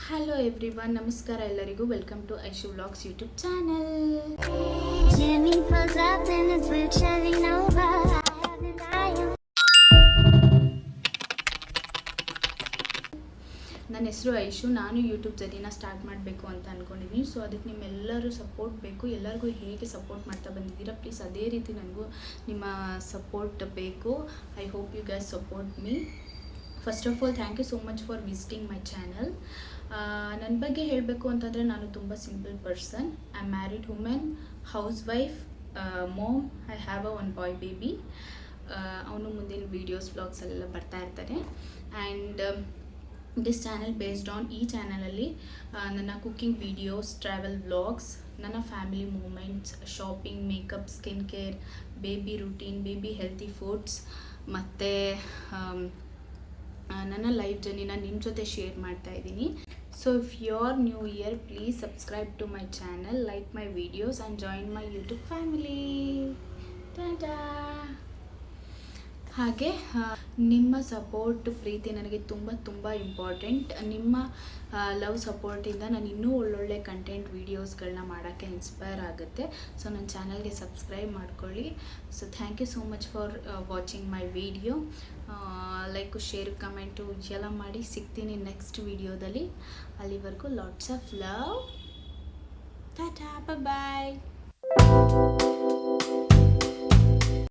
Hello everyone, ನಮಸ್ಕಾರ ಎಲ್ಲರಿಗೂ. Welcome to Aishu vlogs YouTube channel. ನನ್ನ ಹೆಸರು ಐಶು. ನಾನು ಯೂಟ್ಯೂಬ್ ಜರ್ನಿನ ಸ್ಟಾರ್ಟ್ ಮಾಡಬೇಕು ಅಂತ ಅಂದ್ಕೊಂಡಿದ್ದೀನಿ. ಸೊ ಅದಕ್ಕೆ ನಿಮ್ಮೆಲ್ಲರೂ ಸಪೋರ್ಟ್ ಬೇಕು. ಎಲ್ಲರಿಗೂ ಹೇಗೆ ಸಪೋರ್ಟ್ ಮಾಡ್ತಾ ಬಂದಿದ್ದೀರಾ, ಪ್ಲೀಸ್ ಅದೇ ರೀತಿ ನನಗೂ ನಿಮ್ಮ ಸಪೋರ್ಟ್ ಬೇಕು. I hope you guys support me. First of all thank you so much for visiting my channel. ನನ್ನ ಬಗ್ಗೆ ಹೇಳಬೇಕು ಅಂತಂದರೆ ನಾನು ತುಂಬ simple person. I am married women, house wife, mom. I have one boy baby. ಅವನು ಮುಂದಿನ videos vlogs ಎಲ್ಲ ಬರ್ತಾ ಇರ್ತಾನೆ. And this channel based on ಈ ಚಾನಲಲ್ಲಿ ನನ್ನ ಕುಕ್ಕಿಂಗ್ ವೀಡಿಯೋಸ್, ಟ್ರಾವೆಲ್ ವ್ಲಾಗ್ಸ್, ನನ್ನ family moments, shopping, makeup, skin care, baby routine, baby healthy foods ಮತ್ತು ನನ್ನ ಲೈಫ್ ಜರ್ನಿನ ನಿಮ್ಮ ಜೊತೆ ಶೇರ್ ಮಾಡ್ತಾ ಇದ್ದೀನಿ. So if you are new here, please subscribe to my channel, like my videos and join my YouTube family. Tata. ಹಾಗೆ ನಿಮ್ಮ support, ಪ್ರೀತಿ ನನಗೆ ತುಂಬ ತುಂಬ ಇಂಪಾರ್ಟೆಂಟ್. ನಿಮ್ಮ ಲವ್ ಸಪೋರ್ಟಿಂದ ನಾನು ಇನ್ನೂ ಒಳ್ಳೊಳ್ಳೆ ಕಂಟೆಂಟ್ ವೀಡಿಯೋಸ್ಗಳನ್ನ ಮಾಡೋಕ್ಕೆ ಇನ್ಸ್ಪೈರ್ ಆಗುತ್ತೆ. ಸೊ ನನ್ನ ಚಾನಲ್ಗೆ ಸಬ್ಸ್ಕ್ರೈಬ್ ಮಾಡ್ಕೊಳ್ಳಿ. So thank you so much for watching my video. Like, share, comment ಎಲ್ಲ ಮಾಡಿ. ಸಿಗ್ತೀನಿ ನೆಕ್ಸ್ಟ್ ವಿಡಿಯೋದಲ್ಲಿ. ಅಲ್ಲಿವರೆಗೂ lots of love. Tata, bye.